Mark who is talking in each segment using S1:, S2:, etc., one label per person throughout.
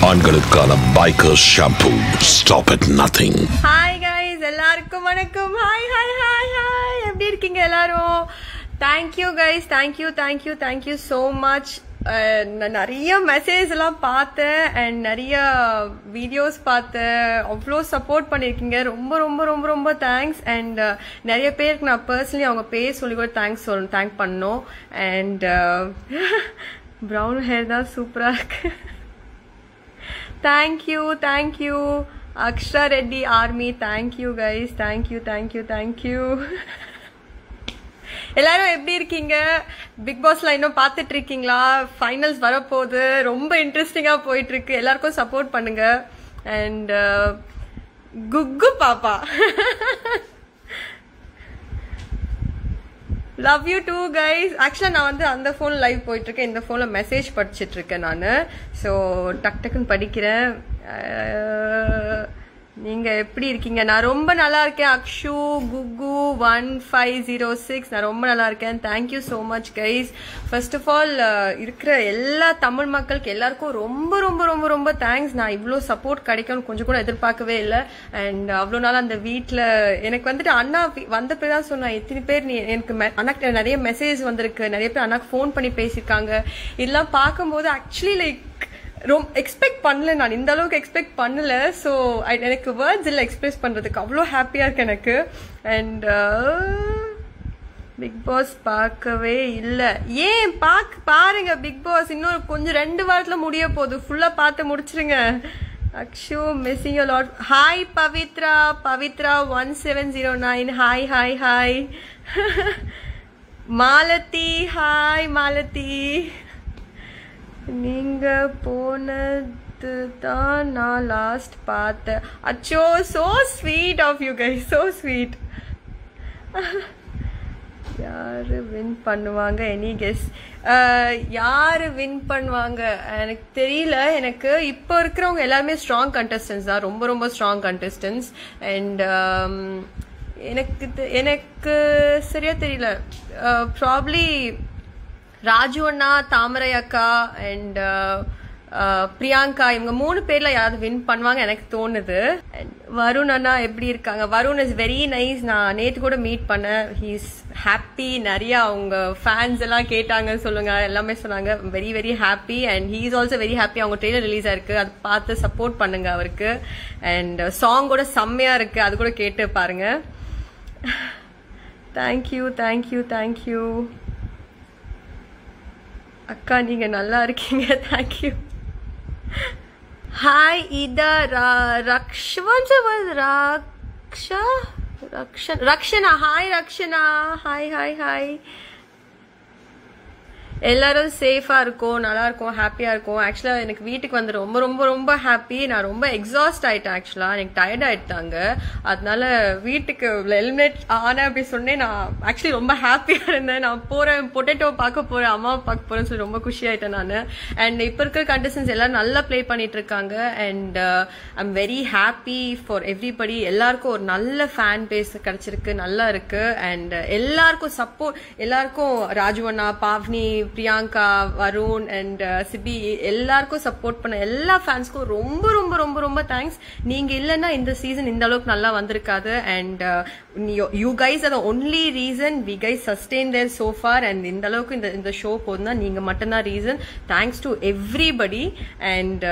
S1: ஆண்களுக்கான bikers shampoo. Stop at nothing.
S2: Hi guys, எல்லாருக்கும் வணக்கம். ஹாய் ஹாய் ஹாய் ஹாய், எப்படி இருக்கீங்க எல்லாரும்? Thank you guys, thank you so much. நிறைய மெசேஜ் எல்லாம் பார்த்தேன் அண்ட் நிறைய வீடியோஸ் பார்த்தேன். அவ்வளோ சப்போர்ட் பண்ணியிருக்கீங்க. ரொம்ப ரொம்ப ரொம்ப ரொம்ப தேங்க்ஸ். அண்ட் நிறைய பேருக்கு நான் பர்சனலி அவங்க பேர் சொல்லி கூட தேங்க் பண்ணோம். அண்ட் ப்ரௌன் ஹேர் தான் சூப்பராக இருக்கு. Thank you Aqsa Reddy army. Thank you guys, thank you. எல்லாரும் எப்படி இருக்கீங்க? பிக் பாஸ்ல இன்னும் பார்த்துட்டு இருக்கீங்களா? ஃபைனல்ஸ் வரப்போகுது. ரொம்ப இன்ட்ரெஸ்டிங்கா போயிட்டு இருக்கு. எல்லாருக்கும் சப்போர்ட் பண்ணுங்க. அண்ட் குக்கு பாப்பா, லவ் யூ டூ கைஸ். ஆக்சுவலா நான் வந்து அந்த போன் லைவ் போயிட்டு இருக்கேன், இந்த போன்ல மெசேஜ் படிச்சிட்டு இருக்கேன் நான். ஸோ டக்குன்னு படிக்கிறேன். நீங்க எப்படி இருக்கீங்க? நான் ரொம்ப நல்லா இருக்கேன். அக்ஷு குகு 1506, நான் ரொம்ப நல்லா இருக்கேன். Thank you so much guys. First of all இருக்கிற எல்லா தமிழ் மக்களுக்கு எல்லாருக்கும் ரொம்ப ரொம்ப ரொம்ப ரொம்ப தேங்க்ஸ். நான் இவ்வளோ சப்போர்ட் கிடைக்கும்னு கொஞ்சம் கூட எதிர்பார்க்கவே இல்லை. அண்ட் அவ்வளோ நாள் அந்த வீட்டில் எனக்கு வந்துட்டு அண்ணா வந்த பேர் தான் சொன்னேன். எத்தனை பேர் எனக்கு அண்ணாக்கு நிறைய மெசேஜ் வந்திருக்கு, நிறைய பேர் அண்ணாக்கு ஃபோன் பண்ணி பேசியிருக்காங்க. இதெல்லாம் பார்க்கும்போது ஆக்சுவலி லைக் ரொம்ப எக்ஸ்பெக்ட் பண்ணல. நான் இந்த அளவுக்கு எக்ஸ்பெக்ட் பண்ணல. ஸோ எனக்கு வேர்ட்ஸ் இல்லை எக்ஸ்பிரஸ் பண்றதுக்கு. அவ்வளோ ஹாப்பியா இருக்கு எனக்கு. அண்ட் பிக் பாஸ் பார்க்கவே இல்லை. ஏன் பாருங்க பிக் பாஸ். இன்னும் கொஞ்சம் 2 வாரத்துல முடிய போகுது. ஃபுல்லா பார்த்து முடிச்சிருங்க. Akshu missing you lot. Hi Pavithra 1709. Hi Malathi. Hi Malathi. நீங்க போனது தான் நான் லாஸ்ட் பார்த்தேன். அச்சோ, so sweet of you guys, so sweet. யாரு வின் பண்ணுவாங்க? Any guess? யாரு வின் பண்ணுவாங்க எனக்கு தெரியல. எனக்கு இப்போ இருக்கிறவங்க எல்லாருமே ஸ்ட்ராங் கண்டஸ்டன்ஸ் தான், ரொம்ப ரொம்ப ஸ்ட்ராங் கண்டஸ்டன்ஸ். அண்ட் எனக்கு சரியா தெரியல. ப்ராப்ளி ராஜு அண்ணா, தாமரை அக்கா அண்ட் பிரியங்கா, இவங்க 3 பேர்ல யாராவது வின் பண்ணுவாங்க எனக்கு தோணுது. வருண் அண்ணா எப்படி இருக்காங்க? Varun is very nice. நான் நேற்று கூட மீட் பண்ணேன். He is happy. நிறைய அவங்க ஃபேன்ஸ் எல்லாம் கேட்டாங்க, சொல்லுங்க எல்லாமே சொன்னாங்க. Very very happy. And he is also very happy. அவங்க ட்ரெய்லர் ரிலீஸ் ஆயிருக்கு, அது பார்த்து சப்போர்ட் பண்ணுங்க அவருக்கு. அண்ட் சாங் கூட செம்மையா இருக்கு, அது கூட கேட்டு பாருங்க. தேங்க்யூ அக்கா, நீங்க நல்லா இருக்கீங்க. தேங்க்யூ. ஹாய் இதா ரக்ஷனா. ஹாய் ரக்ஷனா. ஹாய். எல்லாரும் சேஃபா இருக்கும், நல்லா இருக்கும், ஹாப்பியா இருக்கும். ஆக்சுவலா எனக்கு வீட்டுக்கு வந்து ரொம்ப ரொம்ப ரொம்ப ஹாப்பி. நான் ரொம்ப எக்ஸாஸ்ட் ஆயிட்டேன். ஆக்சுவலா எனக்கு டயர்ட் ஆயிட்டாங்க. அதனால வீட்டுக்கு எலிமினேட் ஆனேன் அப்படி சொன்னேன். நான் ஆக்சுவலி ரொம்ப ஹாப்பியா இருந்தேன். நான் போறேன், பொட்டேட்டோ பார்க்க போறேன், அம்மாவை பார்க்க போறேன்னு சொல்லி ரொம்ப குஷி ஆயிட்டேன் நான். அண்ட் இப்ப இருக்கிற கண்டஸ்டன்ஸ் எல்லாரும் நல்லா பிளே பண்ணிட்டு இருக்காங்க. And I'm very happy for everybody. எல்லாருக்கும் ஒரு நல்ல ஃபேன் பேஸ் கிடைச்சிருக்கு, நல்லா இருக்கு. அண்ட் எல்லாருக்கும் சப்போர்ட், எல்லாருக்கும் ராஜுவண்ணா, பாவ்னி, பிரியங்கா, வருண் அண்ட் சிபி, எல்லாருக்கும் சப்போர்ட் பண்ண எல்லா ஃபேன்ஸ்க்கும் ரொம்ப ரொம்ப ரொம்ப ரொம்ப தேங்க்ஸ். நீங்க இல்லைன்னா இந்த சீசன் இந்த அளவுக்கு நல்லா வந்திருக்காது. And you guys are the only reason we guys sustain there so far. And இந்த அளவுக்கு இந்த ஷோ போதுன்னா நீங்க மட்டும்தான் reason. Thanks to everybody. And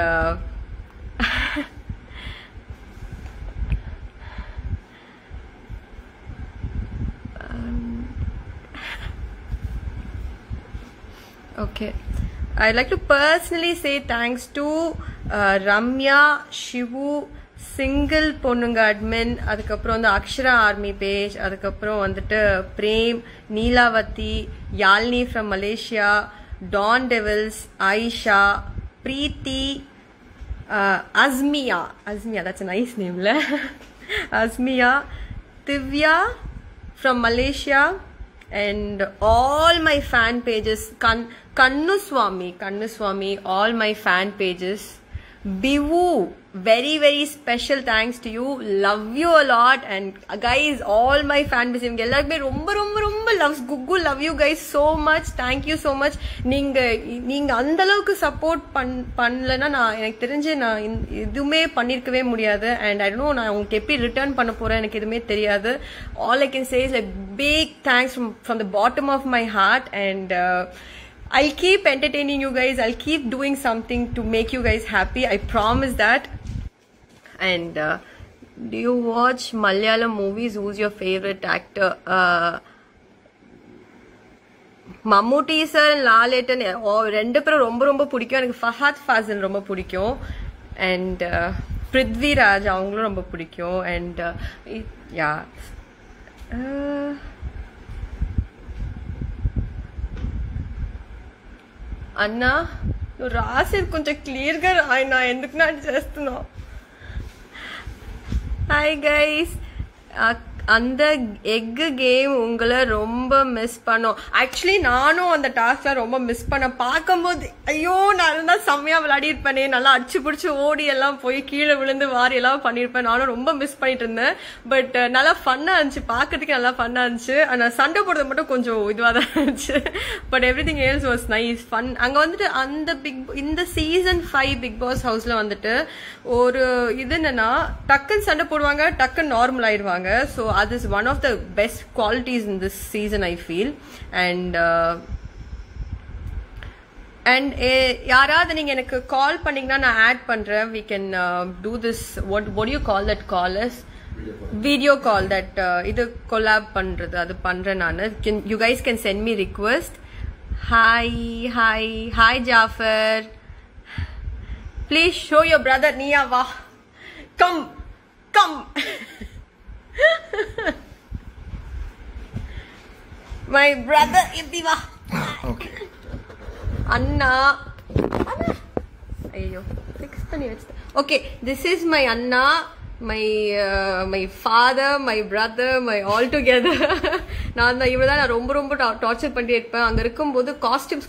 S2: okay, I'd like to personally say thanks to Ramya, Shivu, single பொண்ணுங்க admin, அதுக்கப்புறம் வந்து Akshara army page, அதுக்கப்புறம் வந்துட்டு Prem, Neelavathi, Yazhini from Malaysia, Dawn Devils, Aisha, Preeti, Azmiya, that's a nice name la. Azmiya, Divya from Malaysia, and all my fan pages, Kannuswami, all my fan pages, Bivu, very very special thanks to you. Love you a lot. And guys, all my fan base எல்லாருமே ரொம்ப ரொம்ப ரொம்ப loves Gugu. Love you guys so much. Thank you so much. நீங்க அந்த அளவுக்கு support பண்ணலன்னா நான் எனக்கு தெரிஞ்சு நான் எதுவுமே பண்ணிருக்கவே முடியாது. And I don't know நான் உங்களுக்கு எப்படி ரிட்டர்ன் பண்ண போறேன் எனக்கு எதுவுமே தெரியாது. All I can say is like big thanks from the bottom of my heart. And I'll keep entertaining you guys. I'll keep doing something to make you guys happy. I promise that. And do you watch Malayalam movies? Who's your favorite actor? Mammootty sir and Laletan ரெண்டு பேரும் ரொம்ப ரொம்ப பிடிக்கும். எனக்கு ஃபஹத் ஃபாசில் ரொம்ப பிடிக்கும். And Prithviraj அவங்களும் ரொம்ப பிடிக்கும். And yeah. అన్నా నువ్వు రాసేది కొంచెం క్లియర్ గా రాయనా ఎందుకు నాకు చేస్తున్నావు హాయ్ గైస్ அந்த எக் கேம் உங்களை ரொம்ப மிஸ் பண்ணோம் ஆக்சுவலி நானும் அந்த டாஸ்க்ல ரொம்ப மிஸ் பண்ண பார்க்கும்போது ஐயோ நான் தான் செம்மையா விளையாடி இருப்பேனே நல்லா அடிச்சு பிடிச்சி ஓடி எல்லாம் போய் கீழே விழுந்து வாரி எல்லாம் பண்ணிருப்பேன் நானும் ரொம்ப மிஸ் பண்ணிட்டு இருந்தேன் பட் நல்லா ஃபன்னா இருந்துச்சு பாக்கிறதுக்கு நல்லா ஃபன்னா இருந்துச்சு ஆனா சண்டை போடுறது மட்டும் கொஞ்சம் இதுவா தான் இருந்துச்சு but every thing else was nice fun அங்க வந்துட்டு அந்த இந்த சீசன் 5 பிக் பாஸ் ஹவுஸ்ல வந்துட்டு ஒரு இது என்னன்னா டக்குன்னு சண்டை போடுவாங்க டக்குன்னு நார்மல் ஆயிடுவாங்க so that is one of the best qualities in this season I feel and யாராவது நீங்க எனக்கு கால் பண்ணீங்கன்னா நான் ஆட் பண்றேன் we can do this what do you call that call as video call that இது collab பண்றது அது பண்றேன் நான் you guys can send me request hi Jafar please show your brother Nia va come my brother Idiva
S3: okay
S2: Anna ayyo fix panni vechta okay this is my Anna my father my brother my all together நான் தான் இவளதான் நான் ரொம்ப ரொம்ப torture பண்ணிட்டே இருப்பேன் அங்க இருக்கும்போது costume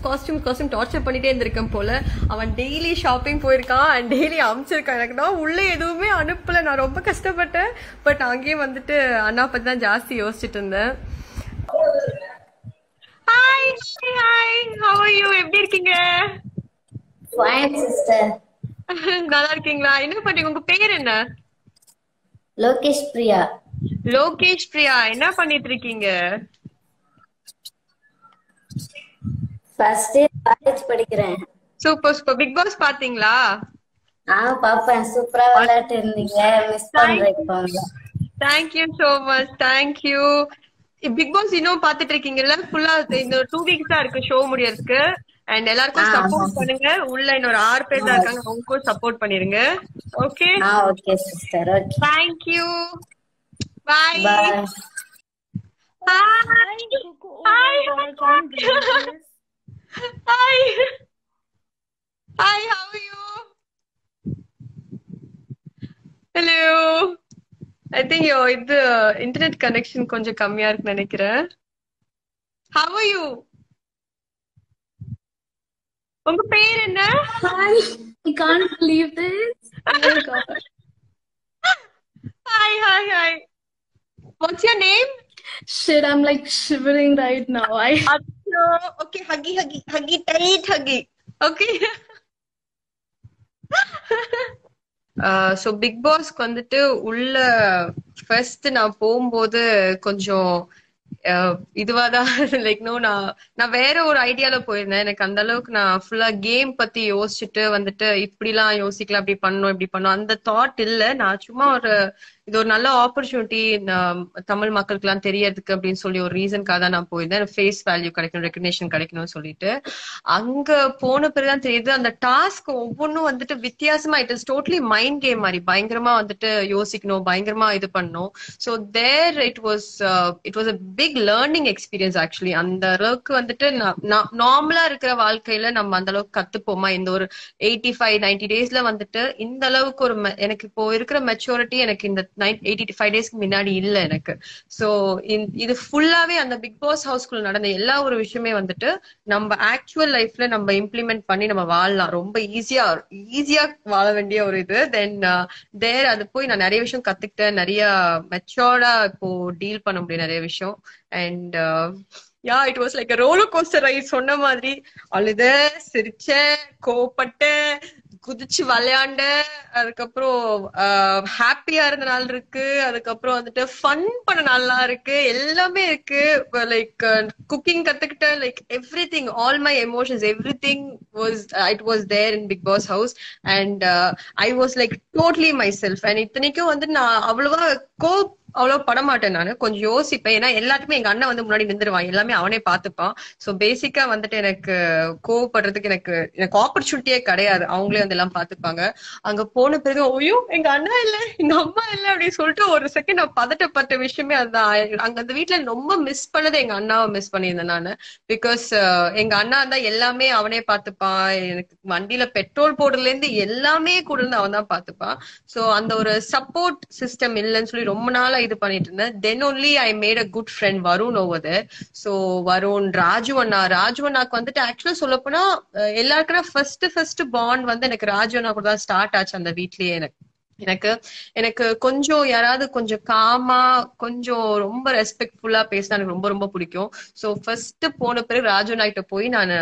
S2: torture பண்ணிட்டே இருந்திருக்கேன் போல அவன் டெய்லி ஷாப்பிங் போயிருக்கான் அண்ட் டெய்லி அனுப்பிச்சிருக்கான் எனக்கு தான் உள்ள எதுவுமே அனுப்பல நான் ரொம்ப கஷ்டப்பட்டேன் பட் அங்கேயே வந்துட்டு அண்ணா பத்தி தான் ஜாஸ்தி யோசிச்சுட்டு இருந்தேன் ஹாய் how are you எப்படி இருக்கீங்க
S4: fine sister
S2: நல்லா இருக்கீங்களா என்ன பண்றீங்க உங்க பேர் என்ன
S4: லோகேஷ் பிரியா
S2: என்ன பண்ணிட்டு இருக்கீங்க
S4: ஃபர்ஸ்ட் இயர் காலேஜ் படிக்கிறேன்
S2: சூப்பர் பிக் பாஸ் பாத்தீங்களா
S4: பாப்பேன் சூப்பரா விளையாட்டு இருந்தீங்க மிஸ் பண்றேன்
S2: thank you so much thank you Bigg Boss இன்னும் பாத்துட்டு இருக்கீங்கல்ல ஃபுல்லா இந்த 2 வீக்ஸ் தான் இருக்கு ஷோ முடியறதுக்கு அண்ட் எல்லாருக்கும் சப்போர்ட் பண்ணுங்க உள்ள இன்னொரு 6 பேர் தான் இருக்காங்க அவங்களுக்கும் சப்போர்ட் பண்ணிருங்க okay
S4: okay sister okay
S2: thank you bye
S4: bye
S2: hi how are you hello I think your internet connection கொஞ்சம் கம்மியா இருக்குன்னு நினைக்கிறேன் how are you உங்க பேர் என்ன
S5: Hi, I can't believe this. Oh my god.
S2: Hi. What's your name?
S5: Shit, I'm like shivering right now.
S2: Okay, huggy, tight huggy. Okay. So Big Boss வந்துட்டு உள்ள first நான் போகும்போது கொஞ்சம் இதுவாதான் லைக் நான் வேற ஒரு ஐடியால போயிருந்தேன் எனக்கு அந்த அளவுக்கு நான் ஃபுல்லா கேம் பத்தி யோசிச்சுட்டு வந்துட்டு இப்படிலாம் யோசிக்கலாம் இப்படி பண்ணணும் அந்த தாட் இல்ல நான் சும்மா இது ஒரு நல்ல ஆப்பர்ச்சுனிட்டி தமிழ் மக்களுக்கு எல்லாம் தெரியறதுக்கு அப்படின்னு சொல்லி ஒரு ரீசனுக்காக தான் நான் போயிருந்தேன் ஃபேஸ் வேல்யூ கிடைக்கணும் ரெகக்னேஷன் கிடைக்கணும்னு சொல்லிட்டு அங்க போன பிறகுதான் தெரியுது அந்த டாஸ்க் ஒவ்வொன்றும் வந்துட்டு வித்தியாசமா it is totally mind game மாதிரி பயங்கரமா வந்துட்டு யோசிக்கணும் பயங்கரமா இது பண்ணணும் so there it was a big learning experience actually அந்த அளவுக்கு வந்துட்டு நார்மலா இருக்கிற வாழ்க்கையில நம்ம அந்த அளவுக்கு கத்துப்போமா இந்த ஒரு 85-90 டேஸ்ல வந்துட்டு இந்த அளவுக்கு எனக்கு இப்போ இருக்கிற மெச்சூரிட்டி எனக்கு 85 டேஸ்க்கு முன்னாடி இல்ல எனக்கு. சோ இது ஃபுல்லாவே அந்த பிக் பாஸ் ஹவுஸ்குள்ள நடந்த எல்லா ஒரு விஷயமே வந்துட்டு நம்ம ஆக்சுவல் லைஃப்ல நம்ம இம்ப்ளிமெண்ட் பண்ணி நம்ம வாழலாம். ரொம்ப ஈஸியா வாழ வேண்டிய ஒரு இது. தென் அது போய் நான் நிறைய விஷயம் கத்துக்கிட்டேன். நிறைய மெச்சோர்டா இப்போ டீல் பண்ண முடியும் நிறைய விஷயம். And it was like roller coaster right. சொன்ன மாதிரி அழுத, சிரிச்ச, கோவப்பட்ட, குதிச்சு விளையாண்ட, அதுக்கப்புறம் ஹாப்பியா இருந்த நாள் இருக்கு, அதுக்கப்புறம் வந்துட்டு ஃபன் பண்ண நாள்லாம் இருக்கு, எல்லாமே இருக்கு. லைக் குக்கிங் கத்துக்கிட்ட, like everything, all my emotions, everything it was there in Bigg Boss house. And I was like totally myself. And இத்தனைக்கும் வந்து நான் அவ்வளவு படமாட்டேன். நானு கொஞ்சம் யோசிப்பேன். ஏன்னா எல்லாத்துக்குமே எங்க அண்ணன் வந்து முன்னாடி நின்றுவான், எல்லாமே அவனே பாத்துப்பான். சோ பேசிக்கா வந்துட்டு எனக்கு கோவப்படுறதுக்கு எனக்கு ஆப்பர்ச்சுனிட்டியே கிடையாது. அவங்களே வந்து எல்லாம் பாத்துப்பாங்க. அங்க போன பிறகு ஐயோ எங்க அண்ணா இல்ல, எங்க அம்மா இல்ல அப்படின்னு சொல்லிட்டு ஒரு செகண்ட் நான் பதட்டப்பட்ட விஷயமே அதுதான். அங்க அந்த வீட்டுல ரொம்ப மிஸ் பண்ணது எங்க அண்ணாவை மிஸ் பண்ணியிருந்தேன் நானு. பிகாஸ் எங்க அண்ணா தான் எல்லாமே அவனே பாத்துப்பான். எனக்கு வண்டியில பெட்ரோல் போடுறதுல இருந்து எல்லாமே கூட இருந்து அவன் தான் பாத்துப்பான். சோ அந்த ஒரு சப்போர்ட் சிஸ்டம் இல்லைன்னு சொல்லி ரொம்ப நாளா இது பண்ணிட்டு இருந்தேன். Then only I made a good friend Varun over there. So Varun, Raju அண்ணாக்கு வந்துட்டு ஆக்சுவலா சொல்ல போனா எல்லாருக்குமே ஃபர்ஸ்ட் பாண்ட் வந்து எனக்கு ராஜு அண்ணா கூட தான் ஸ்டார்ட் ஆச்சு அந்த வீட்லயே. எனக்கு கொஞ்சம் யாராவது கொஞ்சம் காமா, கொஞ்சம் ரொம்ப ரெஸ்பெக்ட்ஃபுல்லா பேசினா எனக்கு ரொம்ப ரொம்ப பிடிக்கும். சோ ஃபர்ஸ்ட் போன பிறகு ராஜு நாய்கிட்ட போய் நான்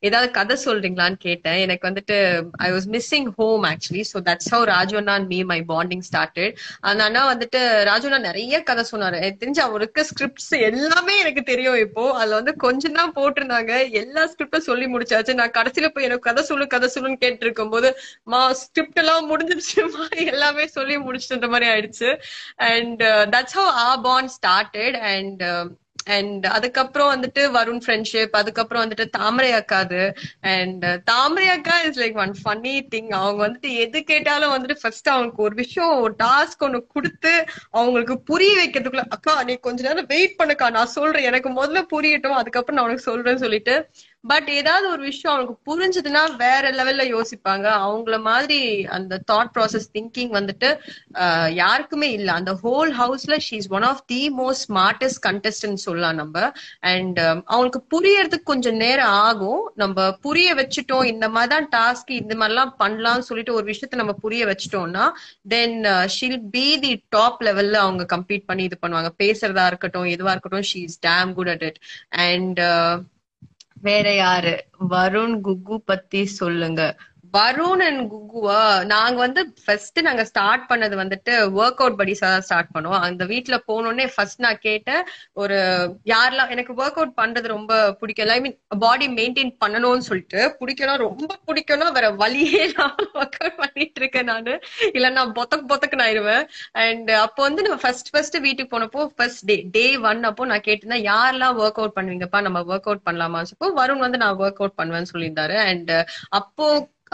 S2: ஏதாவது கதை சொல்றீங்களான்னு கேட்டேன். எனக்கு வந்துட்டு I was missing home actually. So that's how Raju Anna and me my bonding started. அந்த அண்ணா வந்துட்டு ராஜு அண்ணா நிறைய கதை சொன்னாரு. எனக்கு தெரிஞ்சு அவருக்கு ஸ்கிரிப்ட்ஸ் எல்லாமே எனக்கு தெரியும். இப்போ அதுல வந்து கொஞ்சம் தான் போட்டிருந்தாங்க. எல்லா ஸ்கிரிப்டும் சொல்லி முடிச்சாச்சு. நான் கடைசியில போய் எனக்கு கதை சொல்லுன்னு கேட்டு இருக்கும் போது ஸ்கிரிப்ட் எல்லாம் முடிஞ்சிருச்சுமா, எல்லாமே சொல்லி முடிச்சுன்ற மாதிரி ஆயிடுச்சு. And that's how are bond started. And அதுக்கப்புறம் வந்துட்டு வருண் ஃப்ரெண்ட்ஷிப், அதுக்கப்புறம் வந்துட்டு தாமரை அக்காது. அண்ட் தாமரை அக்கா is like one funny thing. அவங்க வந்துட்டு எது கேட்டாலும் வந்துட்டு ஃபர்ஸ்ட் அவங்களுக்கு ஒரு விஷயம், ஒரு டாஸ்க் ஒண்ணு கொடுத்து அவங்களுக்கு புரிய வைக்கிறதுக்குள்ள, அக்கா நீ கொஞ்ச நேரம் வெயிட் பண்ணுக்கா, நான் சொல்றேன், எனக்கு முதல்ல புரியட்டும், அதுக்கப்புறம் நான் உனக்கு சொல்றேன்னு சொல்லிட்டு. பட் ஏதாவது ஒரு விஷயம் அவங்களுக்கு புரிஞ்சதுன்னா வேற லெவல்ல யோசிப்பாங்க. அவங்கள மாதிரி அந்த தாட் ப்ராசஸ் திங்கிங் வந்துட்டு யாருக்குமே இல்ல. அந்த ஹோல் ஹவுஸ்ல she is one of the most smartest contestant சொல்லலாம் நம்ம. அண்ட் அவங்களுக்கு புரியறதுக்கு கொஞ்சம் நேரம் ஆகும். நம்ம புரிய வச்சுட்டோம், இந்த மாதிரிதான் டாஸ்க், இந்த மாதிரிலாம் பண்ணலாம்னு சொல்லிட்டு ஒரு விஷயத்த நம்ம புரிய வச்சுட்டோம்னா தென் ஷீல் பி தி டாப் லெவல்ல அவங்க கம்ப்ளீட் பண்ணி இது பண்ணுவாங்க. பேசுறதா இருக்கட்டும், எதுவா இருக்கட்டும், she is damn good at it. And வேற யாரு? வருண், குக்கு பத்தி சொல்லுங்க. வருண் அண்ட் குக்குவா, நாங்க வந்து ஃபர்ஸ்ட் நாங்க ஸ்டார்ட் பண்ணது வந்துட்டு ஒர்க் அவுட் படிஸா தான் ஸ்டார்ட் பண்ணோம். அந்த வீட்டுல போனோடனே ஃபர்ஸ்ட் நான் கேட்டேன், ஒரு யாரெல்லாம் எனக்கு ஒர்க் அவுட் பண்றது ரொம்ப பிடிக்கல, ஐ மீன் பாடி மெயின்டைன் பண்ணணும்னு சொல்லிட்டு பிடிக்கணும், ரொம்ப பிடிக்கணும், வேற வழியே நான் ஒர்க் அவுட் பண்ணிட்டு இருக்கேன் நானு, இல்ல நான் பொத்தக்குன்னு ஆயிடுவேன். அண்ட் அப்போ வந்து நம்ம ஃபர்ஸ்ட் வீட்டுக்கு போனப்போ ஃபர்ஸ்ட் டே 1 அப்போ நான் கேட்டிருந்தேன், யாரெல்லாம் ஒர்க் அவுட் பண்ணுவீங்கப்பா, நம்ம ஒர்க் அவுட் பண்ணலாமா? வருண் வந்து நான் ஒர்க் அவுட் பண்ணுவேன்னு சொல்லியிருந்தாரு. அண்ட்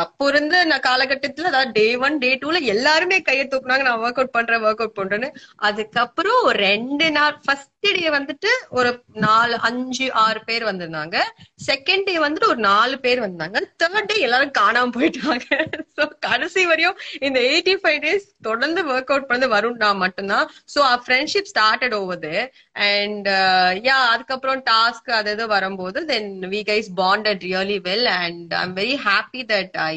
S2: அப்போ இருந்த நான் காலகட்டத்துல, அதாவது டே 1 டே 2ல எல்லாருமே கையை தூக்குனாங்க, நான் ஒர்க் அவுட் பண்றேன்னு. அதுக்கப்புறம் 2 நாள் ஃபர்ஸ்ட் டே வந்துட்டு ஒரு 4 5 6 பேர் வந்திருந்தாங்க. செகண்ட் டே வந்துட்டு ஒரு 4 பேர் வந்தாங்க. தேர்ட் டே எல்லாரும் காணாம போயிட்டாங்க. சோ கடைசி வரையும் இந்த 85 டேஸ் தொடர்ந்து ஒர்க் அவுட் பண்ணது வருண் நான் மட்டும்தான். So our friendship started over there. And அதுக்கப்புறம் டாஸ்க் அது வரும்போது then we guys bonded really well. And I'm very happy that I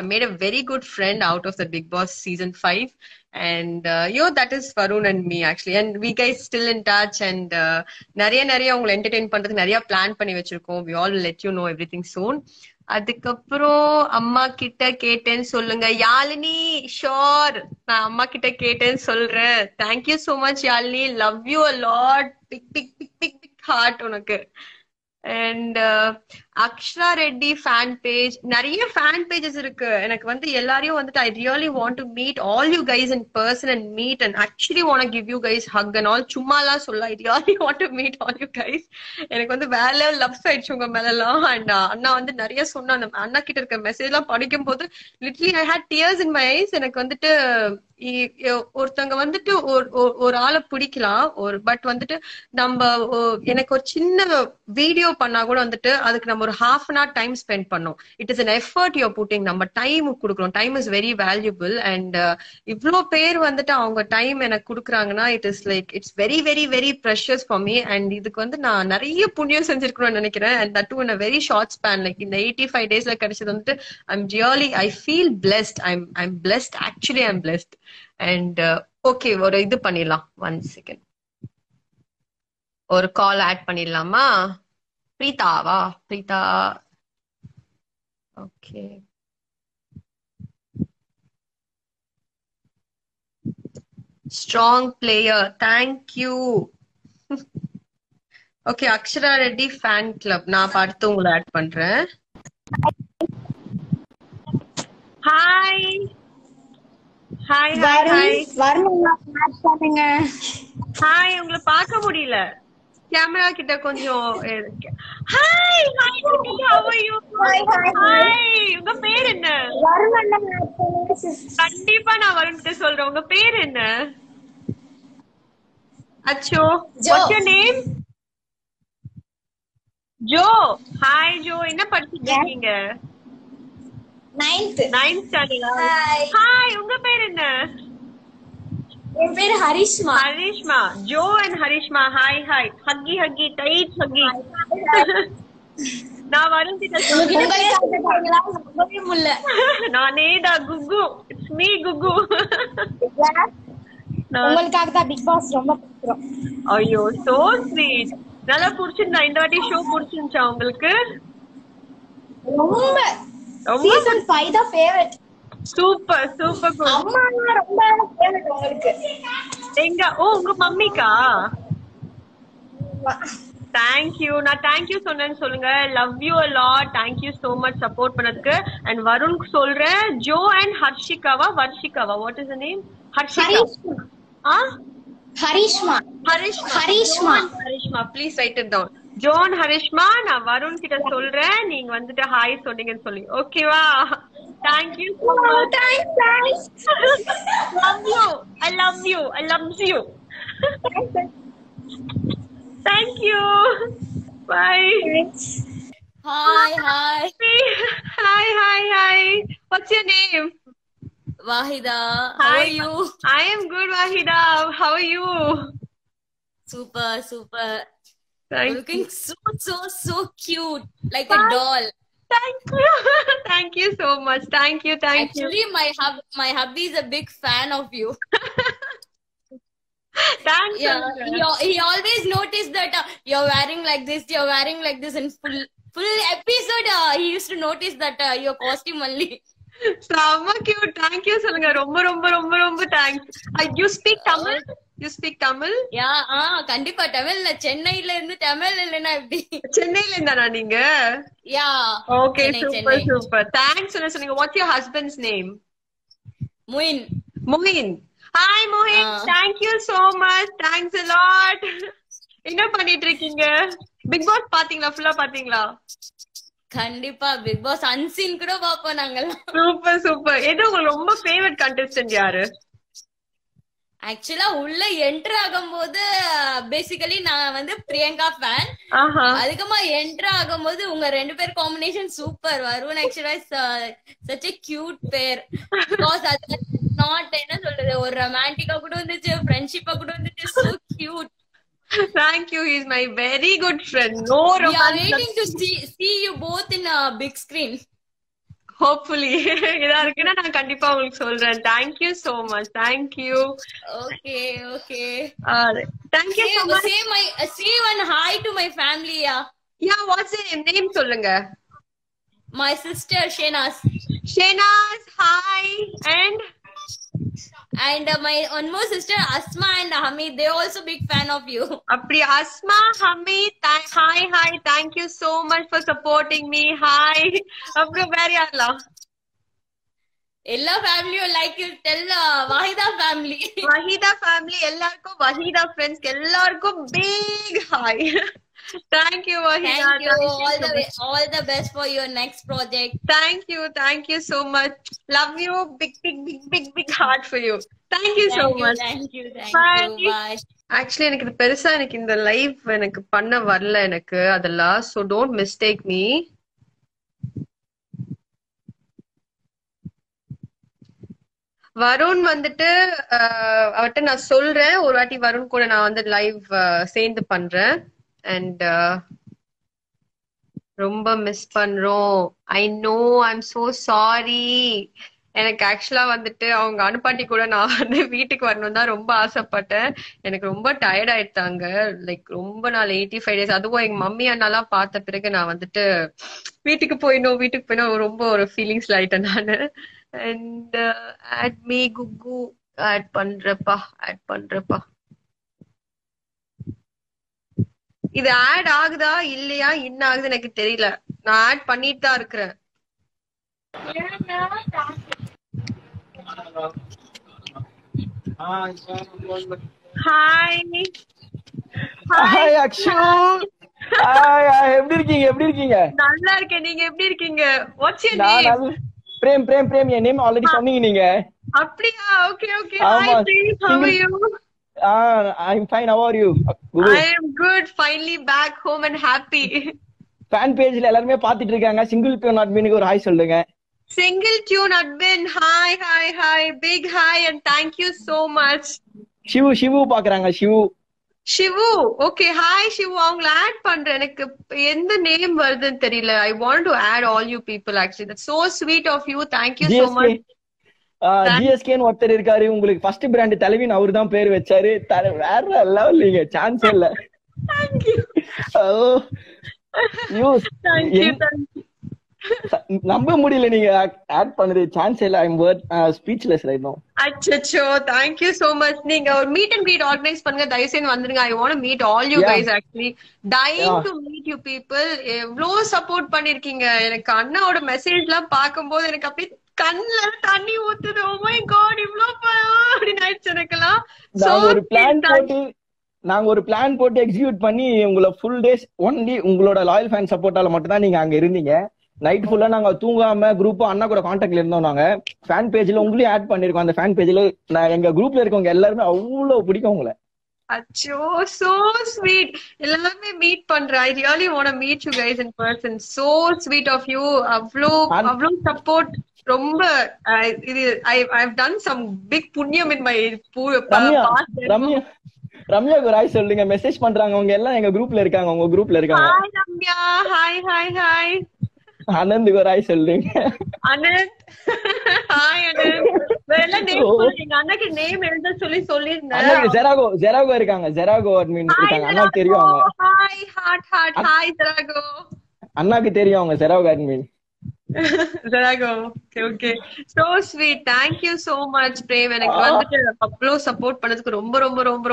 S2: made a very good friend out of the Big Boss season 5. And that is Varun and me actually. And we guys still in touch. And நிறைய உங்களை entertain பண்றதுக்கு நிறைய plan பண்ணி வச்சிருக்கோம். We all will let you know everything soon. அதுக்கப்புறம் அம்மா கிட்ட கேட்டேன்னு சொல்லுங்க. யாழினி, ஷோர், நான் அம்மா கிட்ட கேட்டேன்னு சொல்றேன். Thank you so much Yazhini, love you a lot. Big big big big big heart உனக்கு. And Akshara Reddy fan page, நிறைய ஃபேன் பேஜஸ் இருக்கு. எனக்கு வந்து எல்லாரையும் வந்துட்டு I really want to meet all you guys in person and meet and actually want give you guys hug and all. சும்மாலாம் சொல்ல, I really want to meet all you guys. எனக்கு வந்து வேற லவ்ஸ் ஆயிடுச்சு உங்க மேல எல்லாம். அண்ட் அண்ணா வந்து நிறைய சொன்ன, அண்ணா கிட்ட இருக்க மெசேஜ் எல்லாம் படிக்கும் போது literally I had tears in my eyes. எனக்கு வந்துட்டு ஒருத்தவங்க வந்துட்டு ஒரு ஆளை பிடிக்கலாம், பட் வந்துட்டு நம்ம எனக்கு ஒரு சின்ன வீடியோ பண்ணா கூட வந்துட்டு அதுக்கு நம்ம நம்ம ஒரு half an hour time spend பண்ணோம். It is an effort you're putting. நம்ம டைம் கொடுக்குறோம். Time is very valuable. And இவ்ளோ பேர் வந்துட்டு அவங்க டைம் எனக்கு கொடுக்குறாங்கன்னா it is like it's very very very precious for me. And இதுக்கு வந்து நான் நிறைய புண்ணியம் செஞ்சிருக்கணும்னு நினைக்கிறேன். And that in a very short span. Like இந்த 85 daysல கிடைச்சது வந்துட்டு I feel blessed. I'm blessed. Actually I'm blessed. And okay, ஒரு இது பண்ணிடலாம். 1 second. ஒரு கால் ஆட் பண்ணிடலாமா? பிரீதாவா? Preetha. Okay, strong player. Thank you. Okay, Akshara Reddy fan club. நான் பார்த்து உங்களை ஆட் பண்றேன். Hi hi hi hi. உங்களை பார்க்க முடியல. கேமரா கிட்ட கொஞ்சம். Hi hi, how are you? Hi, உங்க பேர் என்ன? கண்டிப்பா நான் வருண் கிட்ட சொல்றேன். உங்க பேர் என்ன? அச்சோ, what's your name? Joe. Hi Joe, என்ன படிச்சிட்டு இருக்கீங்க? 9th standard. ஹாய், உங்க பேர் என்ன?
S5: என் பேரு Harishma.
S2: Harishma. Jo and Harishma. Hi hi. Huggy huggy, tight huggy. நான் வருண் கிட்ட நானே தான் குகு. It's me குகு.
S5: உங்களுக்காக தான் பிக் பாஸ் ரொம்ப பிடிக்கும்.
S2: ஐயோ, சோ ஸ்வீட். நல்லா புடிச்சிருந்தா இந்த வாட்டி ஷோ? புடிச்சிருந்துச்சா உங்களுக்கு?
S5: ரொம்ப. சீசன் 5 தான் ஃபேவரட்.
S2: Super super.
S5: அம்மா ரொம்ப ஃபேவரட் உங்களுக்கு.
S2: எங்க? ஓ, உங்க மம்மிக்கா? தேங்க்யூ. நான் தேங்க்யூ சொன்னேன்னு சொல்லுங்க. Love you a lot. Thank you so much support பண்ணதுக்கு. அண்ட் வருண்க்கு சொல்றேன், ஜோ அண்ட் ஹர்ஷிகாவா வர்ஷிகாவா? What is the name? Harshika. Harishma. Harishma. Please write it down. Joan Harishma. நான் வருண் கிட்ட சொல்றேன், நீங்க வந்துட்டு ஹாய் சொன்னீங்கன்னு சொல்லி. ஓகேவா? Thank you so much. Thanks. Love you. I love you. I love you. Thank you. Bye. Thanks.
S3: Hi.
S2: Hi. What's your name?
S3: Wahida.
S2: Hi.
S3: How are you?
S2: I am good, Wahida. How are you?
S3: Super.
S2: Thank
S3: Looking so cute, like a doll.
S2: Thank you so much. Thank you.
S3: Actually, my hubby is a big fan of you.
S2: Thanks.
S3: Yeah, he always noticed that you're wearing like this in full episode. He used to notice that your costume only.
S2: Sama cute. Thank you சொல்லுங்க. ரொம்ப thanks. You speak Tamil? You speak Tamil?
S3: Yeah, கண்டிப்பா தமிழ்ல. சென்னையில இருந்து தமிழ் இல்லனா எப்படி?
S2: சென்னையில இருந்தா நீங்க?
S3: Yeah.
S2: Okay, super. Thanks சொன்னீங்க. What's your husband's name?
S3: Muin.
S2: Hi Mohin. Thank you so much. Thanks a lot. என்ன பண்ணிட்டு இருக்கீங்க? பிக் பாஸ் பாத்தீங்களா? ஃபுல்லா பாத்தீங்களா?
S3: கண்டிப்பா பிக் பாஸ் அன்சீன் கூட பாப்போம் நாங்க.
S2: சூப்பர். எது உங்களுக்கு ரொம்ப ஃபேவரட் கண்டெஸ்டன்ட் யாரு?
S3: ஆக்சுவலா உள்ள என்டர் ஆகும்போது பேசிக்கலி நான் வந்து பிரியங்கா ஃபேன். அதுக்கமா என்டர் ஆகும்போது உங்க 2 பேர் காம்பினேஷன் சூப்பர். வருண் ஆக்சுவலா such a cute pair. Because அது நாட் என்ன சொல்றது, ஒரு ரொமான்டிக்கா கூட வந்துச்சு, ஃப்ரெண்ட்ஷிப்பா கூட வந்துச்சு. So cute.
S2: Thank you. He's my very good friend. No romance.
S3: We are waiting to see you both in a big screen.
S2: Hopefully. இதா இருக்குன்னா நான் கண்டிப்பா உங்களுக்கு சொல்றேன். Thank you so much. Thank you.
S3: Okay.
S2: Thank you so much.
S3: Say one hi to my family.
S2: Yeah, what's your name சொல்லுங்க.
S3: My sister Shenaz.
S2: Hi.
S3: And my one more sister Asma and Hamid, they also big fan of you.
S2: Apri Asma, Hamid, hi. Thank you so much for supporting me. Hi. Apro very Allah.
S3: Ella family like you tell Wahida family.
S2: Wahida family ellarkum, Wahida friends ellarkum big hi. Thank you, Wahida.
S3: Thank you. All the best for your next project.
S2: Thank you so much. Love you. Big heart for you. Thank you so much.
S3: Thank you.
S2: Bye.
S3: Bye.
S2: Actually எனக்கு இது பெருசா எனக்கு இந்த live எனக்கு பண்ண வரல எனக்கு அதெல்லாம். So don't mistake me. Varun வந்துட்டு அவர்கிட்ட நான் சொல்றேன் ஒரு வாட்டி வருண் கூட நான் வந்து லைவ் சேர்ந்து பண்றேன். அண்ட் ரொம்ப மிஸ் பண்றோம். I know, I'm so sorry. எனக்கு ஆக்சுவலா வந்துட்டு அவங்க அனுப்பாட்டி கூட நான் வந்து வீட்டுக்கு வரணும் தான் ரொம்ப ஆசைப்பட்டேன். எனக்கு ரொம்ப டயர்ட் ஆயிட்டாங்க. லைக் ரொம்ப நாள் 85 days. அதுவும் எங்க மம்மி அண்ணாலாம் பார்த்த பிறகு நான் வந்துட்டு வீட்டுக்கு போயிடும் ரொம்ப ஒரு ஃபீலிங்ஸ்ல ஆயிட்டேன் நானு. And add me Kukku. Add பண்றப்பா. இது ஆட் ஆகுதா இல்லையா என்ன ஆகுது எனக்கு தெரியல. நான் ஆட் பண்ணிட்டு தான் இருக்கிறேன். Hi
S6: hi Akshu. ஹாய் எப்படி இருக்கீங்க?
S2: நல்லா இருக்கேன். நீங்க எப்படி இருக்கீங்க? What's your name?
S6: பிரேம். என் நேம் ஆல்ரெடி சொன்னீங்க நீங்க.
S2: அப்படியா? Okay. Hi Prem, how are you?
S6: I'm fine. How are you?
S2: I am good. Finally back home and happy.
S6: Fan பேஜ்ல எல்லாரும் பாத்துட்டு இருக்காங்க. சிங்கிள் டியூன் அட்மினுக்கு ஒரு ஹாய் சொல்லுங்க.
S2: Single tune admin. Hi. Big hi and thank you so much.
S6: Sivu பாக்குறாங்க.
S2: Sivu. Okay, hi Sivu. அவங்கள add பண்றேன். எனக்கு எந்த நேம் வருதுன்னு தெரியல. I want to add all you people actually. That's so sweet of you. Thank you so much.
S6: ஜிஎஸ்கேன்னு ஒருத்தர் இருக்காரு. உங்களுக்கு ஃபர்ஸ்ட் பிராண்ட் தலைவின் அவரு தான் பேர் வச்சாரு. வேற லெவல். நீங்க சான்ஸ் இல்ல.
S2: Thank you. Thank you.
S6: நம்ப முடியல நீங்க ஆட் பண்ணது. சான்ஸ் இல்ல. ஐ அம் ஸ்பீச்லெஸ் ரைட் நவ.
S2: அச்சச்சோ, thank you so much. நீங்க ஒரு மீட் அண்ட் greet ஆர்கனைஸ் பண்ணுங்க தயவு செய்து வந்துருங்க. I want to meet all you guys actually. Dying to meet you people. எவ்ளோ சப்போர்ட் பண்ணிருக்கீங்க. எனக்கு அண்ணாவோட மெசேஜ்லாம் பாக்கும்போது எனக்கு அப்படியே கண்ணுல தண்ணி ஊத்துது. ஓ மை காட், இவ்ளோ அப்படின்னு ஆயிடுச்சு எனக்கெல்லாம்.
S6: நாங்க ஒரு பிளான் போட்டு எக்ஸிக்யூட் பண்ணி உங்களை ஃபுல் டேஸ் ஒன்லி உங்களோட லாயல் ஃபேன் சப்போர்ட்டால மட்டும் தான் நீங்க அங்க இருந்தீங்க. நைட் ஃபுல்லா நாங்க தூங்காம குரூப்பா அண்ணா கூட கான்டாக்ட்ல இருந்தோம். நாங்க ஃபேன் பேஜ்ல உங்களையும் ஆட் பண்ணிருக்கோம். அந்த ஃபேன் பேஜ்ல எங்க குரூப்ல இருக்கவங்க எல்லாருமே அவ்வளவு பிடிக்கும் உங்களை.
S2: அச்சோ, so sweet. எல்லாமே மீட் பண்றேன். I really want to meet you guys in person. So sweet of you. அவ்ளோ சப்போர்ட். ரொம்ப இது I've done some big punyam in my past.
S6: ரம்யாக்கு ஒரு ஹாய் சொல்லுங்க. மெசேஜ் பண்றாங்க. அவங்க எல்லாம் எங்க குரூப்ல இருக்காங்க. உங்க குரூப்ல இருக்காங்க.
S2: ஹாய் ரம்யா. ஹாய்.
S6: அனந்துக்கு ஒரு ஹாய் சொல்லுங்க.
S2: அனந்த். ஹாய் அனந்த். வேற நேம் சொல்லுங்க. அண்ணாக்கு நேம் எழுத சொல்லிருந்தேன்.
S6: அண்ணாக்கு ஜெராகோ இருக்காங்க. ஜெராகோ அட்மின் இருக்காங்க. அண்ணாக்கு தெரியும் அவங்க.
S2: Hi hi Zarago.
S6: அண்ணாக்கு தெரியும் அவங்க Zarago admin.
S2: Zarago. Okay. So sweet. Thank you so much, Prem. எனக்கு வந்துட்டு அவ்வளோ சப்போர்ட் பண்ணதுக்கு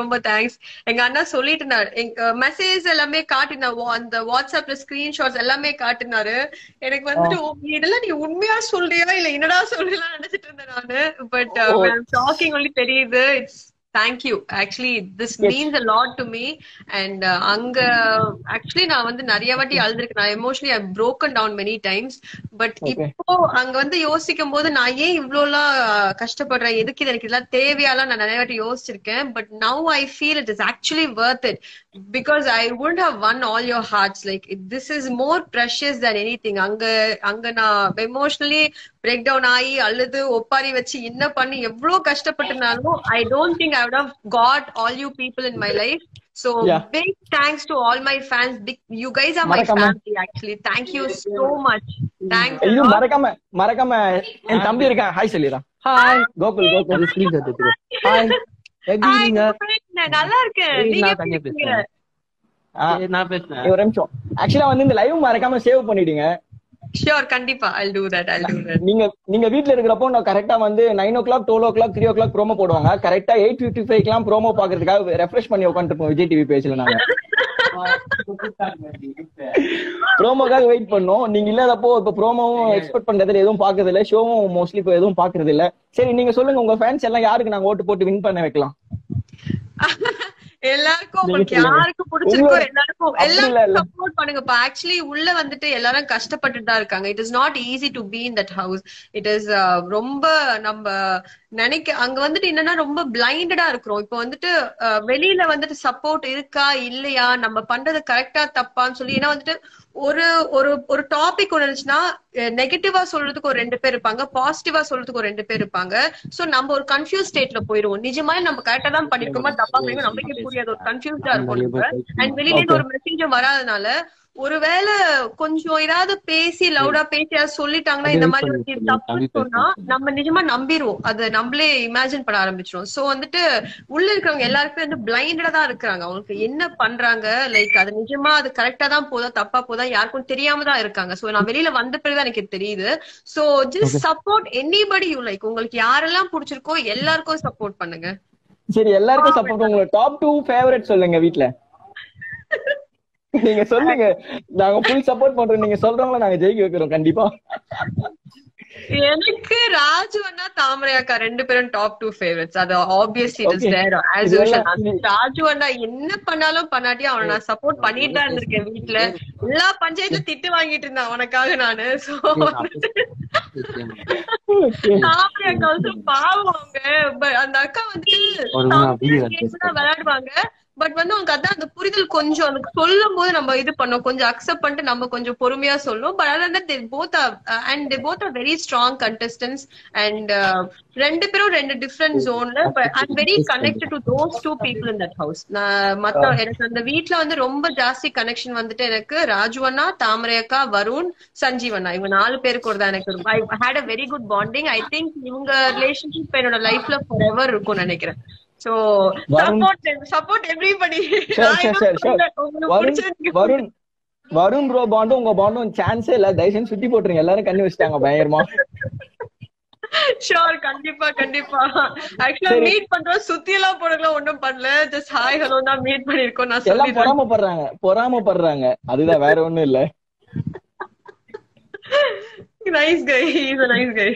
S2: ரொம்ப தேங்க்ஸ். எங்க அண்ணா சொல்லிட்டு இருந்தாரு. எங்க மெசேஜ் எல்லாமே காட்டினாரு. அந்த வாட்ஸ்அப்ல ஸ்கிரீன்ஷாட்ஸ் எல்லாமே காட்டினாரு. எனக்கு வந்துட்டு இதெல்லாம் நீ உண்மையா சொல்றியா இல்ல என்னடா சொல்றீங்களா நினைச்சிட்டு இருந்தேன் நானு. பட் டாக்கிங் ஒன்லி தெரியுது. It's thank you. Actually this means a lot to me. And அங்க actually நான் வந்து நிறைய வாட்டி அழுதுருக்கேன். நான் emotionally I've broken down many times. But இப்போ அங்க வந்து யோசிக்கும் போது நான் ஏன் இவ்வளோலாம் கஷ்டப்படுறேன், எதுக்கு இது, எனக்கு இதெல்லாம் தேவையாலாம் நான் நிறைய வாட்டி யோசிச்சிருக்கேன். But now I feel it is actually worth it because I wouldn't have won all your hearts. Like this is more precious than anything. அங்க நான் emotionally break down ஆகி அழுது ஒப்பாரி வச்சு என்ன பண்ணி எவ்வளவு கஷ்டப்பட்டனாலும் I don't think I would have got all you people in my life. So big thanks to all my fans. You guys are my family actually. Thank you so much. Thanks.
S6: ஐயோ மறக்காம என் தம்பி இருக்கான். Hi சொல்லிரா. Hi Gokul screen எடுத்துட்டு. Hi எப்படி இருக்கீங்க?
S2: நல்லா இருக்கேன். நீங்க எப்படி இருக்கீங்க?
S6: நான் பேசுறேன். ஒரு நிமிஷம். ஆக்சுவலா வந்து இந்த லைவ் மறக்காம சேவ் பண்ணிடுங்க.
S2: Sure, கண்டிப்பா. I'll do that.
S6: நீங்க வீட்ல இருக்கிறப்போ நான் கரெக்டா வந்து 9 o'clock 12 o'clock 3 o'clock ப்ரோமோ போடுவாங்க. கரெக்டா 8:55 ப்ரோமோ பாக்குறதுக்காக ரெஃப்ரெஷ் பண்ணி உட்காந்துருப்போம் விஜய் டிவி பேஜ்ல. நாங்க ப்ரோமோக்காக வெயிட் பண்ணோம். நீங்க இல்லாதப்போ இப்ப ப்ரோமோவும் எக்ஸ்பெக்ட் பண்றதுல எதுவும் பாக்குறது இல்ல, ஷோவும் மோஸ்ட்லி இப்ப எதுவும் பாக்குறது இல்ல. சரி நீங்க சொல்லுங்க, உங்க ஃபேன்ஸ் எல்லாம் யாருக்கு நாங்க ஓட்டு போட்டு வின் பண்ண வைக்கலாம்?
S2: எல்லாருக்கும் உங்களுக்கு யாருக்கும் பிடிச்சிருக்கோ எல்லாருக்கும் சப்போர்ட் பண்ணுங்கப்பா. ஆக்சுவலி உள்ள வந்துட்டு எல்லாரும் கஷ்டப்பட்டுட்டு தான் இருக்காங்க. It is not easy to be in that house. It is ரொம்ப நம்ம அங்க வந்துட்டு என்னன்னா ரொம்ப பிளைண்டடா இருக்கிறோம். இப்போ வந்துட்டு வெளியில வந்துட்டு சப்போர்ட் இருக்கா இல்லையா, நம்ம பண்றது கரெக்டா தப்பான்னு சொல்லி, ஏன்னா வந்துட்டு ஒரு ஒரு ஒரு டாபிக் ஒண்ணு இருந்துச்சுன்னா நெகட்டிவா சொல்றதுக்கு ஒரு 2 பேர் இருப்பாங்க, பாசிட்டிவா சொல்றதுக்கு ஒரு 2 பேர் இருப்பாங்க. சோ நம்ம ஒரு கன்ஃபியூஸ் ஸ்டேட்ல போயிருவோம். நிஜமா நம்ம கரெக்டா தான் பண்ணிருக்கோமா தப்பா பண்ணிருக்கோம் நமக்கே புரியாது, ஒரு கன்ஃபியூஸ்டா இருக்கும். அண்ட் வெளியில இருந்து ஒரு மெசேஜ் வராதனால ஒருவேளை கொஞ்சம் ஏதாவது பேசி லவுடா பேசி ஏதாவது சொல்லிட்டாங்கன்னா இந்த மாதிரி ஒரு தப்பு சொன்னா நம்ம நிஜமா நம்பிடுவோம், அதை நம்மளே இமேஜின் பண்ண ஆரம்பிச்சிரும். சோ வந்துட்டு உள்ள இருக்கிறவங்க எல்லாருக்குமே வந்து பிளைண்டடா தான் இருக்கிறாங்க. அவங்களுக்கு என்ன பண்றாங்க, லைக் அது நிஜமா அது கரெக்டா தான் போதா தப்பா போதா யாருக்கும் தெரியாம தான் இருக்காங்க. சோ நான் வெளியில வந்த பிறகுதான் எனக்கு தெரியுது. So just support anybody you like. உங்களுக்கு யாரெல்லாம் பிடிச்சிருக்கோ எல்லாருக்கும் சப்போர்ட் பண்ணுங்க.
S6: சரி, எல்லாருக்கும் சப்போர்ட். உங்களோட டாப் 2 ஃபேவரட் சொல்லுங்க வீட்ல. நீங்க சொல்லுங்க, நாங்க ஃபுல் சப்போர்ட் பண்றோம். நீங்க சொல்றவங்கள நாங்க ஜெயிக்க வைக்கிறோம் கண்டிப்பா.
S2: எனக்கு ராஜு அண்ணா தாமரை அக்கா 2 பேரும் டாப் 2 ஃபேவரட்ஸ். அது obviously it is there as usual. Raju அண்ணா என்ன பண்ணாலும் பண்ணாட்டி அவனை நான் சப்போர்ட் பண்ணிட்டு தான் இருந்திருக்கேன். வீட்டுல எல்லா பஞ்சாயத்துல திட்டு வாங்கிட்டு இருந்தேன் அவனுக்காக நானு. சோ தாமரை அக்கா வந்து பாவம் அவங்க, அந்த அக்கா வந்து விளையாடுவாங்க. பட் வந்து அவங்க அதான் அந்த புரிதல் கொஞ்சம் அதுக்கு சொல்லும் போது நம்ம இது பண்ணோம், கொஞ்சம் அக்செப்ட் பண்ணிட்டு நம்ம கொஞ்சம் பொறுமையா சொல்லுவோம். But other than they both are very strong contestants and 2 பேரும் 2 different zoneல. but I'm very connected to those 2 people in that house. எனக்கு அந்த வீட்ல வந்து ரொம்ப ஜாஸ்தி கனெக்ஷன் வந்துட்டு எனக்கு ராஜு அண்ணா, தாமரை அக்கா, வருண், சஞ்சீவ் அண்ணா, இவங்க 4 பேரு கூட தான் எனக்கு I had a very good bonding. I think இவங்க ரிலேஷன்ஷிப் என்னோட லைஃப்ல forever இருக்கும்னு நினைக்கிறேன். So support everybody.
S6: Varun bro பாண்டும் உங்க பாண்டும் சான்ஸே இல்ல. தயவுசெய்து சுத்தி போட்டுருங்க, எல்லாரும் கண்ணு வச்சிட்டாங்க பயங்கரமா.
S2: ஷோர், கண்டிப்பா கண்டிப்பா. ஆக்சுவலா மீட் பண்றோம், சுத்தி எல்லாம் போடலாம் ஒண்ணும் பண்ணல, ஜஸ்ட் ஹாய் ஹலோ தான் மீட் பண்ணிருக்கோம். நான்
S6: எல்லாம் பொறாமப்படுறாங்க அதுதான், வேற ஒண்ணும் இல்ல.
S2: Nice guy, is a nice guy.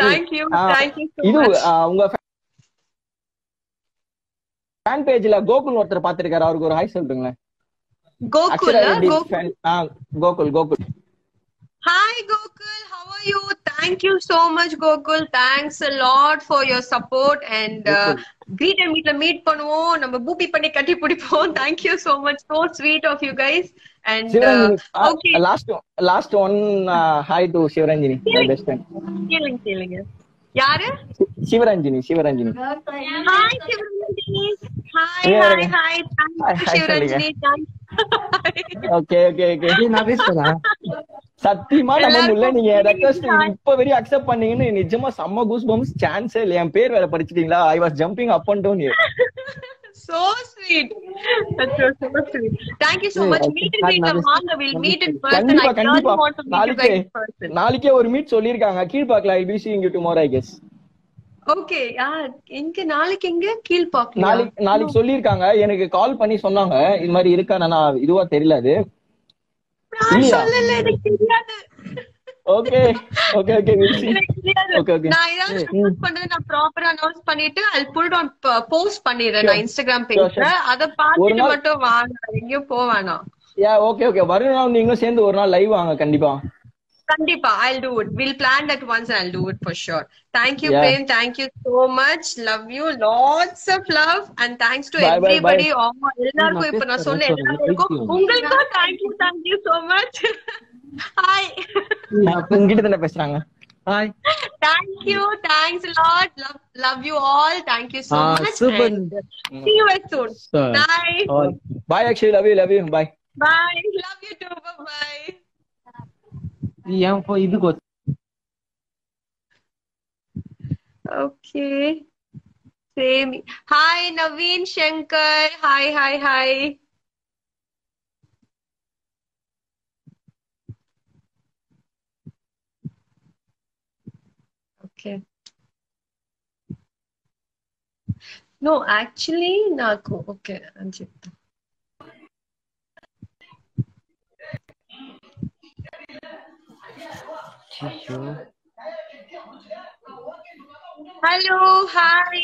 S2: Thank you so much.
S6: உங்க ஃபேன் பேஜ்ல கோகுல் ஒருத்தர் பாத்திருக்காரு, அவருக்கு ஒரு ஹாய் சொல்லுங்க.
S2: Gokul Hi Gokul, how are you? Thank you so much Gokul. Thanks a lot for your support and greet and meet பண்ணுவோம், நம்ம booby பண்ணி கட்டி பிடிப்போம். Thank you so much, so sweet of you guys. And okay,
S6: last one hi to Shivaranjini, my best friend.
S2: கேளுங்க யாரு?
S6: Sivaranjini.
S2: Hi Shivaranjini. Hi thank you Shivaranjini.
S6: Okay நான் பேசுறேன். சத்தியமா நம்ம முல்ல நீங்க ரெக்வெஸ்ட் இப்ப வெரி அக்செப்ட் பண்ணீங்கன்னு நிஜமா செம்ம கூஸ் பம்ஸ். சான்ஸே இல்ல. என் பேர் வேற படிச்சிட்டீங்களா? I was jumping up and down here.
S2: So sweet. That's so sweet. Thank you so much. Meet in Vaanga, we'll meet in person. I really want to meet you guys in person.
S6: நாளைக்கே ஒரு meet சொல்லிருக்காங்க கீழ்பாக்கல. I'll be seeing you tomorrow I guess.
S2: Okay, நாளைக்கு எங்க கீழ்பாக்கல?
S6: நாளைக்கு சொல்லிருக்காங்க. எனக்கு கால் பண்ணி சொன்னாங்க இது மாதிரி இருக்கா. நான் இதுவா தெரியல அது.
S2: சொல்லல, எனக்கு தெரியாது.
S6: Okay we'll see. Okay
S2: நான் ஏதாவது ஷூட் பண்றது நான் ப்ராப்பரா அனௌன்ஸ் பண்ணிட்டு I'll put it on post பண்ணிடுறேன் நான் Instagram பேஜ்ல. அத பார்த்துட்டு மட்டும் வாங்க, எங்கேயும் போவானா.
S6: Okay வருண் நீங்களும் சேர்ந்து ஒரு நாள் லைவ் வாங்க கண்டிப்பா.
S2: I'll do it. We'll plan that once and I'll do it for sure. Thank you Prem, thank you so much. Love you, lots of love and thanks to everybody. எல்லாருக்கும் இப்ப நான் சொன்ன எல்லாருக்கும் உங்களுக்கு thank you so much. Hi.
S6: உங்கிட்ட தான பேசுறாங்க. Hi.
S2: Thank you, thanks a lot. Love you all. Thank you so much.
S6: Super.
S2: See you soon. Bye.
S6: Bye actually, love you. Bye.
S2: Bye. Love you too. Bye. Okay. Same. Hi Naveen Shankar. Hi. Okay. No, actually నాకు okay అని చెప్తా. Hello, hi.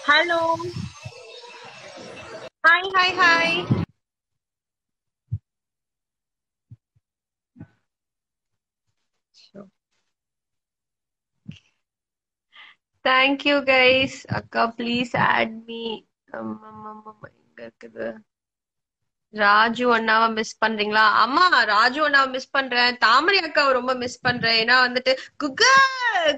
S2: Hello, hi hi hi. Thank you guys. Akka, please add me. எங்க இருக்குது? ராஜு அண்ணாவை miss பண்றீங்களா? ஆமா, ராஜு அண்ணாவை miss பண்றேன். தாமரை அக்காவை ரொம்ப மிஸ் பண்றேன். ஏன்னா வந்துட்டு குக்கு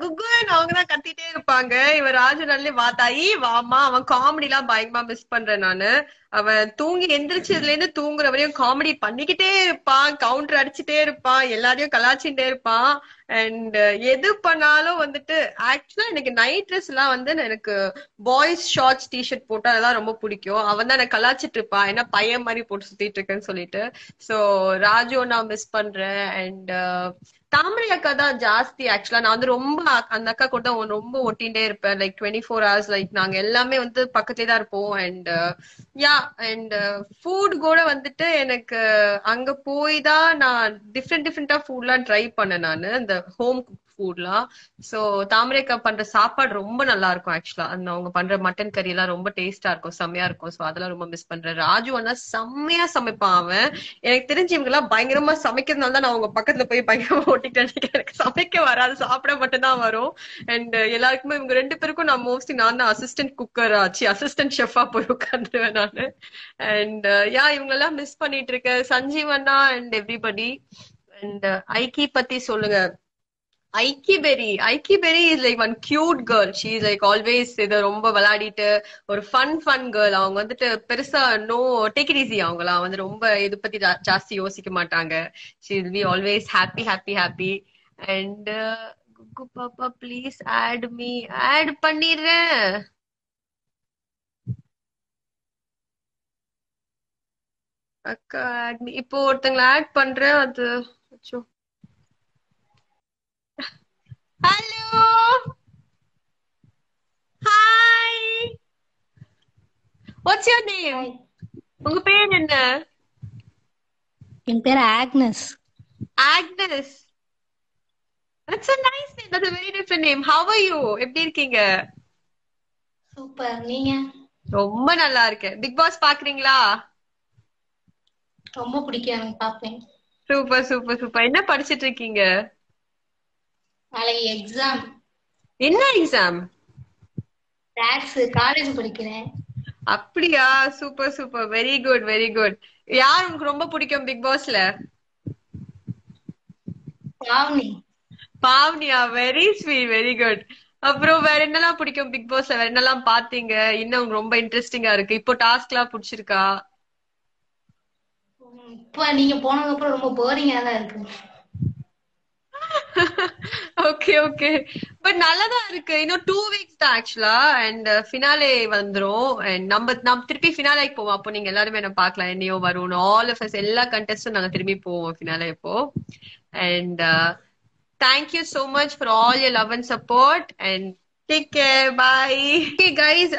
S2: குக்குன்னு அவங்கதான் கத்திட்டே இருப்பாங்க. இவன் ராஜு நல்லே வாத்தாயி வாமா, அவன் காமெடி எல்லாம் பயங்கரமா மிஸ் பண்றேன் நானு. அவன் தூங்கி எந்திரிச்சதுல இருந்து தூங்குற வரையும் காமெடி பண்ணிக்கிட்டே இருப்பான், கவுண்டர் அடிச்சுட்டே இருப்பான், எல்லாரையும் கலாச்சிட்டே இருப்பான். அண்ட் எது பண்ணாலும் வந்துட்டு ஆக்சுவலா எனக்கு நைட் ட்ரெஸ் எல்லாம் வந்து எனக்கு பாய்ஸ் ஷார்ட்ஸ் டிஷர்ட் போட்டா அதெல்லாம் ரொம்ப பிடிக்கும். அவன் தான் எனக்கு கலாச்சிட்டு இருப்பான், ஏன்னா பையன் மாதிரி போட்டு சுத்திட்டு இருக்கேன்னு சொல்லிட்டு. சோ ராஜு நான் மிஸ் பண்றேன். அண்ட் தாமரை அக்கா தான் ஜாஸ்தி. ஆக்சுவலா நான் வந்து ரொம்ப அந்த அக்கா கூட ரொம்ப ஒட்டிகிட்டே இருப்பேன். Like 24 hours. லைக் நாங்க எல்லாமே வந்து பக்கத்துலேயே தான் இருப்போம். அண்ட் யா, அண்ட் ஃபுட் கூட வந்துட்டு எனக்கு அங்க போய் தான் நான் டிஃப்ரெண்டா ஃபுட்லாம் ட்ரை பண்ணேன் நானு, இந்த ஹோம் ஃபுட்லாம். சோ தாமரைக்கா பண்ற சாப்பாடு ரொம்ப நல்லா இருக்கும். ஆக்சுவலா அந்த அவங்க பண்ற மட்டன் கறி எல்லாம் ரொம்ப டேஸ்டா இருக்கும், செம்மையா இருக்கும். சோ அதெல்லாம் ரொம்ப மிஸ் பண்றேன். ராஜு அண்ணா செம்மையா சமைப்பான் அவன். எனக்கு தெரிஞ்சு இவங்க எல்லாம் பயங்கரமா சமைக்கிறதுனால தான் நான் அவங்க பக்கத்துல போய் பயங்கரமா ஓட்டிட்டேன். எனக்கு சமைக்க வராது, சாப்பிட மட்டும் தான் வரும். அண்ட் எல்லாருக்குமே இவங்க 2 பேருக்கும் நான் மோஸ்ட்லி நான் தான் அசிஸ்டன்ட் குக்கர் ஆச்சு, அசிஸ்டன்ட் ஷெஃபா போய் உட்காந்துருவேன் நானு. அண்ட் யா, இவங்க எல்லாம் மிஸ் பண்ணிட்டு இருக்கேன். சஞ்சீவ் அண்ணா அண்ட் எவ்ரிபடி. அண்ட் ஐக்கி பத்தி சொல்லுங்க. Aikki Berry is like one cute girl. She is like always இதை ரொம்ப விளையாடிட்டு ஒரு ஃபன் கேர்ள். அவங்க வந்துட்டு பெருசா நோ டேக் இட் ஈஸி. அவங்கலாம் வந்து ரொம்ப இது பத்தி ஜாஸ்தி யோசிக்க மாட்டாங்க. She will be always happy. And Kukku பாப்பா ப்ளீஸ் ஆட் மீ. ஆட் பண்ணிடுறேன். அக்கா ஆட் மீ. இப்போ ஒருத்தங்களை ஆட் பண்றேன். அது hello, hi, watts your name? உங்க பேர் என்ன?
S5: என் பேர் Agnes.
S2: Agnes, that's a nice name. That's a very different name. How are you? எப்படி இருக்கீங்க?
S5: சூப்பர். நீங்க?
S2: ரொம்ப நல்லா இருக்கேன். பிக் பாஸ் பாக்குறீங்களா?
S5: ரொம்ப பிடிக்கும், எனக்கு பாப்பேன்.
S2: சூப்பர். என்ன படிச்சிட்டு இருக்கீங்க?
S5: நாளைக்கு எக்ஸாம்.
S2: என்ன எக்ஸாம்?
S5: டாக்ஸ். காலேஜ் படிக்கிறேன்.
S2: அப்படியா? சூப்பர். Very good. யார் உங்களுக்கு ரொம்ப பிடிக்கும் பிக் பாஸ்ல? பாவனியா? Very sweet, very good. அப்புறம் வேற என்னெல்லாம் பிடிக்கும் பிக் பாஸ்ல? வேற என்னெல்லாம் பாத்தீங்க இன்னும் ரொம்ப இன்ட்ரெஸ்டிங்கா இருக்கு? இப்போ டாஸ்க் எல்லாம் பிடிச்சிருக்கா?
S5: இப்ப நீங்க போனதுக்கு அப்புறம் ரொம்ப போரிங்கா தான் இருக்கு.
S2: ஓகே பட் நல்லதான் இருக்கு. இன்னும் 2 weeks தான் ஆக்சுவலா. அண்ட் ஃபினாலே வந்துரும். அண்ட் நம்ம திருப்பி ஃபினாலேக்கு போவோம். அப்போ நீங்க எல்லாருமே என்ன பாக்கலாம், என்னையோ வரும். ஆல் ஆஃப் அஸ் எல்லா கண்டெஸ்டும் நாங்க திரும்பி போவோம் ஃபினாலே இப்போ. And thank you so much for all your love and support and take care. Bye. Okay guys,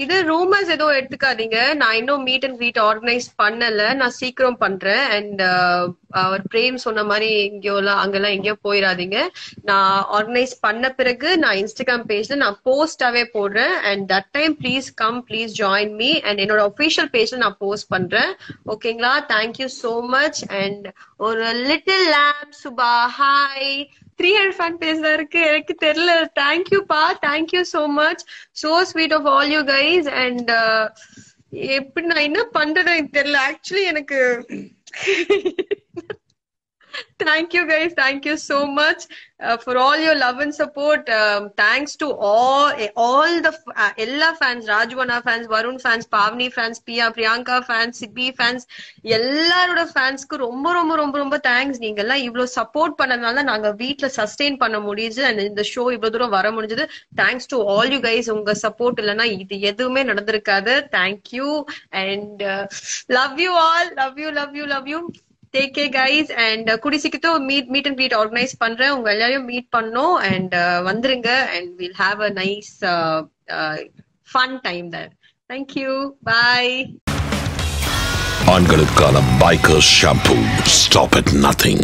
S2: இது ரூமர்ஸ் ஏதோ எடுத்துக்காதீங்க. நான் இன்னும் மீட் அண்ட் greet ஆர்கனைஸ் பண்ணல. நான் சீக்கிரம் பண்றேன். அண்ட் அவர் பிரேம் சொன்ன மாதிரி அங்கெல்லாம் எங்கேயோ போயிடாதீங்க. நான் ஆர்கனைஸ் பண்ண பிறகு நான் இன்ஸ்டாகிராம் பேஜ்ல நான் போஸ்டாவே போடுறேன். And that time please join me. And என்னோட ஒபிஷியல் பேஜ்ல நான் போஸ்ட் பண்றேன். ஓகேங்களா? Thank you so much. அண்ட் ஒரு little lamb Subha hi. 300 fan page தான் இருக்கு, எனக்கு தெரியல. தேங்க்யூப்பா, thank you so much. So sweet of all you guys. And எப்படி நான் என்ன பண்றதுன்னு தெரியல ஆக்சுவலி எனக்கு. Thank you guys. Thank you so much for all your love and support. Thanks to all the ella fans, Rajwana fans, Varun fans, Pavni fans, Priyanka fans, Sibi fans, ellaroda fans ku ரொம்ப thanks. நீங்க எல்லாம் இவ்ளோ support பண்ணனால நாங்க வீட்ல sustain பண்ண முடியுது. and இந்த ஷோ இவ்ளோ தூரம் வர முடிஞ்சது. thanks to all you guys. உங்க சப்போர்ட் இல்லனா இது எதுவுமே நடந்திருக்காது. thank you and love you all. love you. Take care guys. And கூடி சீக்கிரம் meet and greet organize பண்றேன். உங்க எல்லாரையும் மீட் பண்ணோம். and வந்துருங்க and we'll have a nice fun time there. Thank you. Bye.
S1: ஆண்களுக்கான bikers shampoo. Stop at nothing.